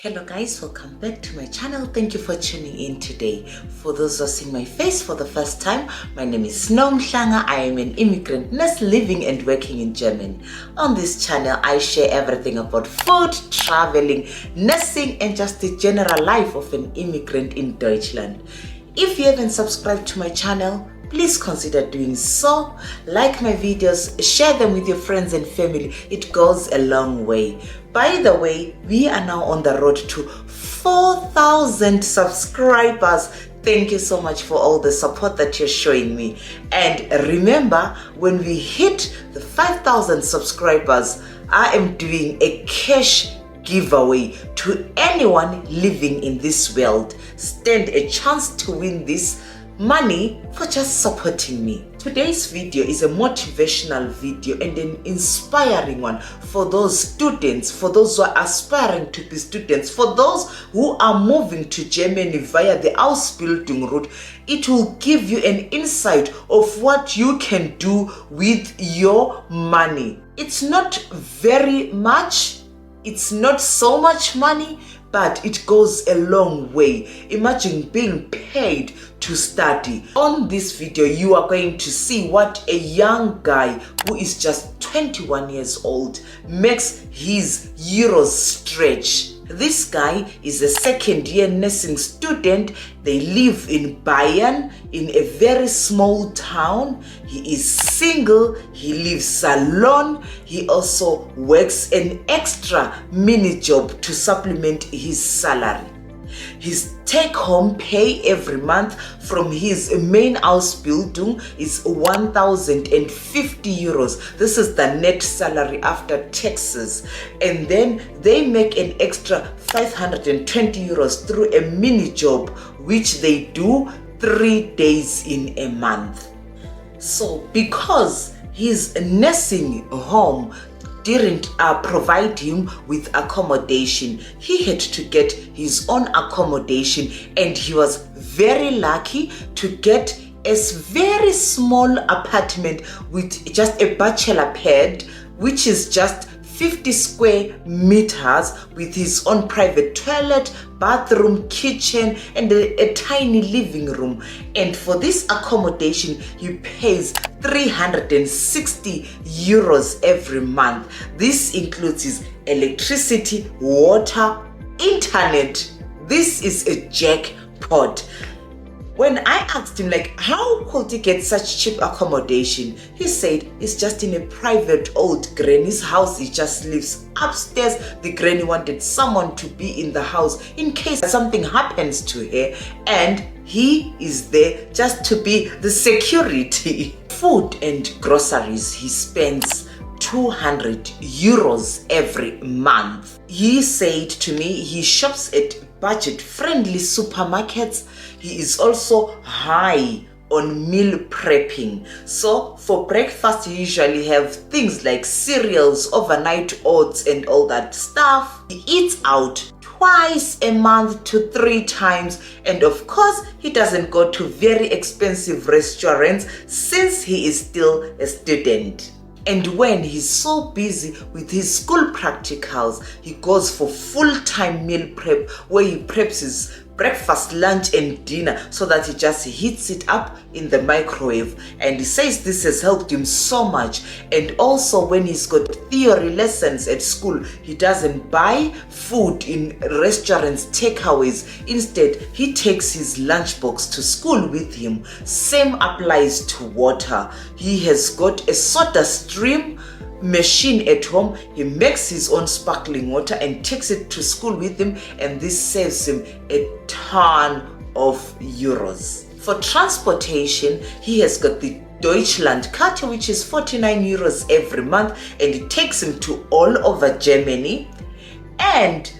Hello guys, welcome back to my channel. Thank you for tuning in today. For those who are seeing my face for the first time, my name is Nomhlanga. I am an immigrant nurse living and working in Germany. On this channel, I share everything about food, traveling, nursing, and just the general life of an immigrant in Deutschland. If you haven't subscribed to my channel, please consider doing so. Like my videos, share them with your friends and family. It goes a long way. By the way, we are now on the road to 4,000 subscribers. Thank you so much for all the support that you're showing me. And remember, when we hit the 5,000 subscribers, I am doing a cash giveaway to anyone living in this world. Stand a chance to win this money for just supporting me. Today's video is a motivational video and an inspiring one for those students, for those who are aspiring to be students, for those who are moving to Germany via the Ausbildung route. It will give you an insight of what you can do with your money. It's not very much, it's not so much money, but it goes a long way. Imagine being paid to study. On this video, you are going to see what a young guy who is just 21 years old makes his euros stretch. This guy is a second-year nursing student. They live in Bayern, in a very small town. He is single, he lives alone. He also works an extra mini job to supplement his salary. His take-home pay every month from his main Ausbildung is 1,050 euros. This is the net salary after taxes. And then they make an extra 520 euros through a mini job, which they do 3 days in a month. So because his nursing home didn't provide him with accommodation, he had to get his own accommodation, and he was very lucky to get a very small apartment with just a bachelor pad, which is just 50 square meters, with his own private toilet, bathroom, kitchen, and a tiny living room. And for this accommodation, he pays 360 euros every month. This includes his electricity, water, internet. This is a jackpot. When I asked him, how could he get such cheap accommodation? He said it's just in a private old granny's house. He just lives upstairs. The granny wanted someone to be in the house in case something happens to her, and he is there just to be the security. Food and groceries, he spends 200 euros every month. He said to me he shops at budget-friendly supermarkets. He is also high on meal prepping. So for breakfast, you usually have things like cereals, overnight oats, and all that stuff. He eats out twice a month to 3 times, and of course he doesn't go to very expensive restaurants since he is still a student. And when he's so busy with his school practicals, he goes for full-time meal prep, where he preps his breakfast, lunch, and dinner so that he just heats it up in the microwave. And he says this has helped him so much. And also when he's got theory lessons at school, he doesn't buy food in restaurants, takeaways. Instead, he takes his lunchbox to school with him. Same applies to water. He has got a soda stream machine at home. He makes his own sparkling water and takes it to school with him, and this saves him a ton of euros. For transportation, he has got the Deutschland card, which is 49 euros every month, and it takes him to all over Germany. And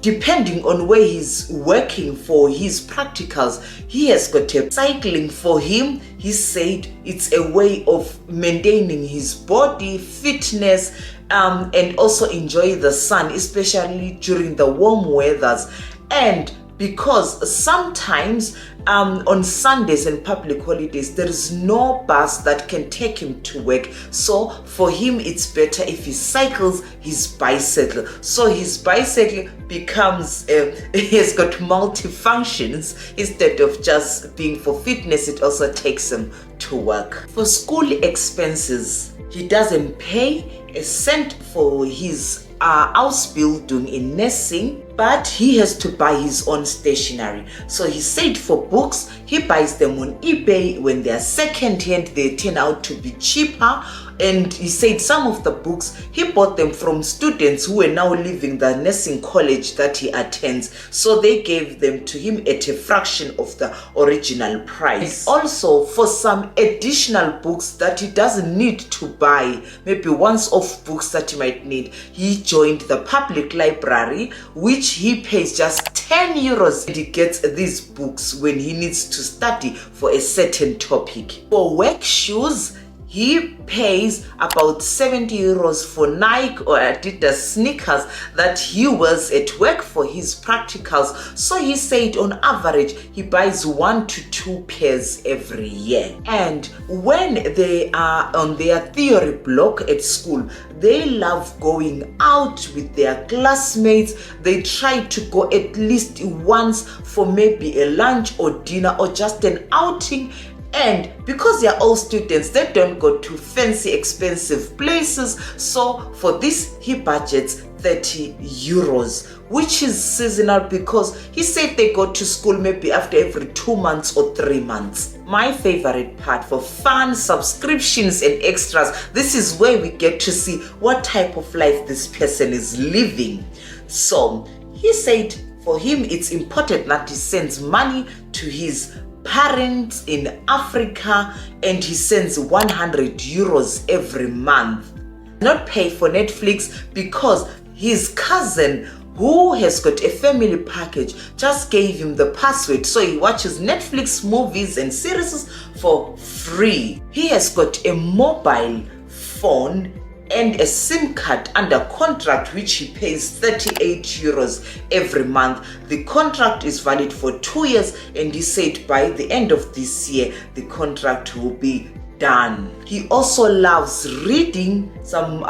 depending on where he's working for his practicals, he has got a cycling for him. He said it's a way of maintaining his body, fitness, and also enjoy the sun, especially during the warm weathers. And because sometimes on Sundays and public holidays there is no bus that can take him to work. So for him it's better if he cycles his bicycle. So his bicycle becomes he has got multi-functions. Instead of just being for fitness, it also takes him to work. For school expenses, he doesn't pay a cent for his Ausbildung in nursing, but he has to buy his own stationery. So he said for books, he buys them on eBay. When they are second hand, they turn out to be cheaper. And he said some of the books, he bought them from students who were now leaving the nursing college that he attends. So they gave them to him at a fraction of the original price. And also for some additional books that he doesn't need to buy, maybe once-off books that he might need, he joined the public library, which he pays just 10 euros, and he gets these books when he needs to study for a certain topic. For work shoes, he pays about 70 euros for Nike or Adidas sneakers that he wears at work for his practicals. So he said on average he buys 1 to 2 pairs every year. And when they are on their theory block at school, they love going out with their classmates. They try to go at least once for maybe a lunch or dinner or just an outing. And because they are all students, they don't go to fancy expensive places. So for this he budgets 30 euros, which is seasonal because he said they go to school maybe after every 2 months or 3 months. My favorite part, for fun, subscriptions and extras, this is where we get to see what type of life this person is living. So he said for him it's important that he sends money to his parents in Africa, and he sends 100 euros every month. Not pay for Netflix because his cousin, who has got a family package, just gave him the password, so he watches Netflix movies and series for free. He has got a mobile phone and a SIM card under contract, which he pays 38 euros every month. The contract is valid for 2 years, and he said by the end of this year the contract will be done. He also loves reading some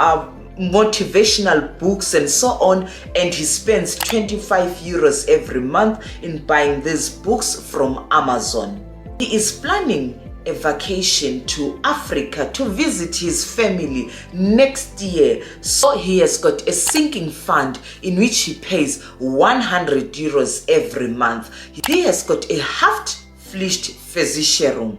motivational books and so on, and he spends 25 euros every month in buying these books from Amazon. He is planning a vacation to Africa to visit his family next year. So he has got a sinking fund in which he pays 100 euros every month. He has got a Haftpflichtversicherung.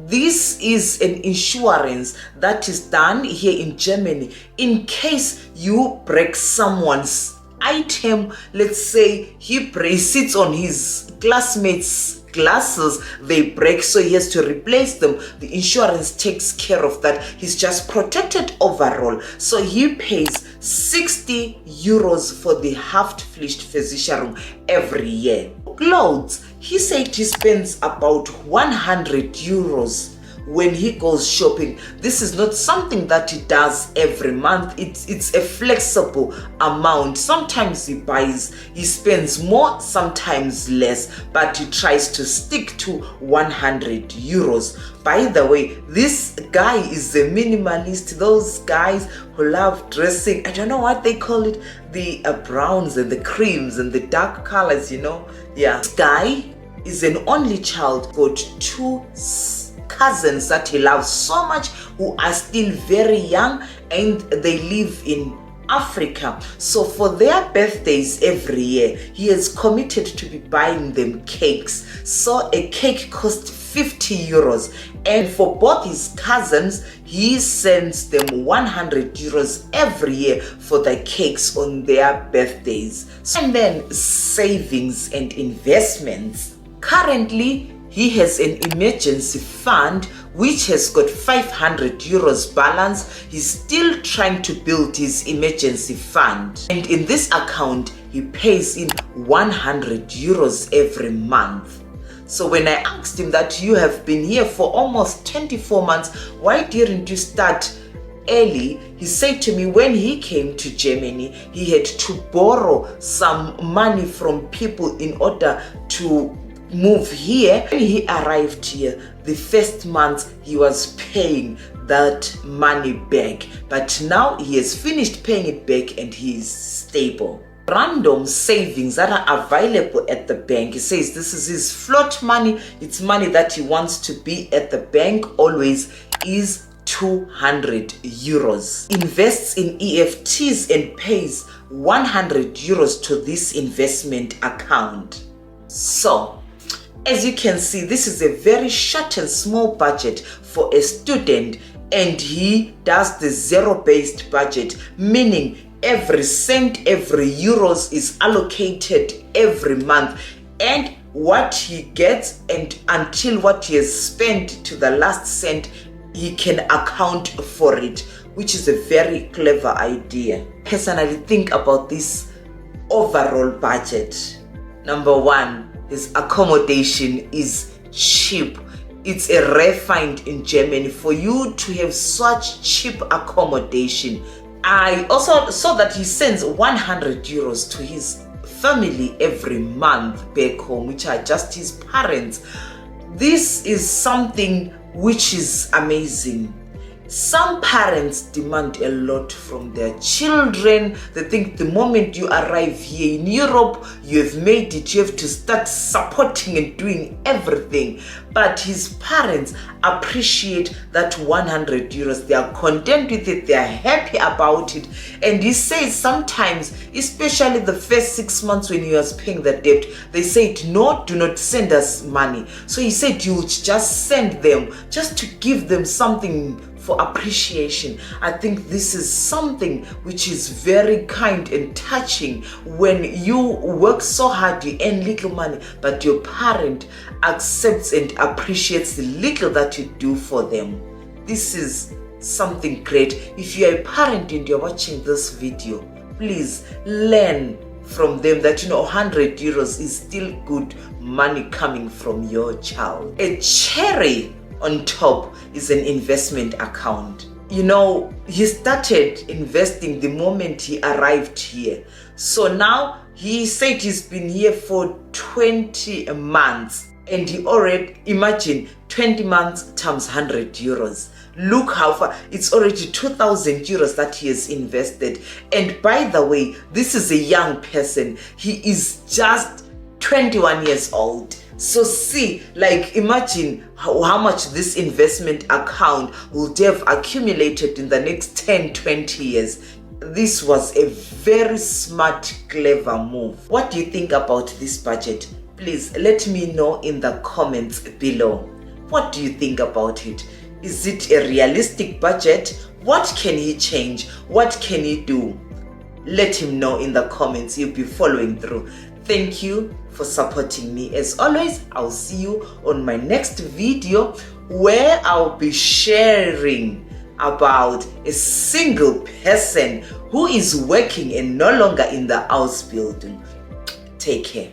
This is an insurance that is done here in Germany in case you break someone's item. Let's say he sits on his classmates' glasses, they break, so he has to replace them. The insurance takes care of that. He's just protected overall. So he pays 60 euros for the Haftpflichtversicherung every year. Clothes, he said he spends about 100 euros when he goes shopping. This is not something that he does every month. It's a flexible amount. Sometimes he spends more, sometimes less, but he tries to stick to 100 euros. By the way, this guy is a minimalist. Those guys who love dressing, I don't know what they call it, the browns and the creams and the dark colors, you know. Yeah, this guy is an only child, got 2 cousins that he loves so much who are still very young, and they live in Africa. So for their birthdays every year, he has committed to be buying them cakes. So a cake costs 50 euros, and for both his cousins he sends them 100 euros every year for the cakes on their birthdays. And then savings and investments. Currently he has an emergency fund which has got 500 euros balance. He's still trying to build his emergency fund. And in this account, he pays in 100 euros every month. So when I asked him that you have been here for almost 24 months, why didn't you start early, he said to me when he came to Germany, he had to borrow some money from people in order to move here. When he arrived here, the first month he was paying that money back, but now he has finished paying it back and he is stable. Random savings that are available at the bank. He says this is his float money. It's money that he wants to be at the bank always, is 200 euros. Invests in EFTs and pays 100 euros to this investment account. So, as you can see, this is a very short and small budget for a student, and he does the zero-based budget, meaning every cent, every euros is allocated every month, and what he gets and until what he has spent to the last cent, he can account for it, which is a very clever idea. Personally, think about this overall budget. Number one, his accommodation is cheap. It's a rare find in Germany for you to have such cheap accommodation. I also saw that he sends 100 euros to his family every month back home, which are just his parents. This is something which is amazing. Some parents demand a lot from their children. They think the moment you arrive here in Europe, you have made it, you have to start supporting and doing everything. But his parents appreciate that 100 euros. They are content with it, they are happy about it. And he says sometimes, especially the first 6 months when he was paying the debt, they said, no, do not send us money. So he said, you would just send them, just to give them something for appreciation. I think this is something which is very kind and touching. When you work so hard, you earn little money, but your parent accepts and appreciates the little that you do for them. This is something great. If you are a parent and you're watching this video, please learn from them that 100 euros is still good money coming from your child. A cherry on top is an investment account. He started investing the moment he arrived here. So now he said he's been here for 20 months, and he already, imagine 20 months times 100 euros. Look how far, it's already 2,000 euros that he has invested. And by the way, this is a young person. He is just 21 years old. So see, imagine how much this investment account would have accumulated in the next 10, 20 years. This was a very smart, clever move. What do you think about this budget? Please let me know in the comments below. What do you think about it? Is it a realistic budget? What can he change? What can he do? Let him know in the comments. He'll be following through. Thank you for supporting me. As always, I'll see you on my next video, where I'll be sharing about a single person who is working and no longer in the Ausbildung. Take care.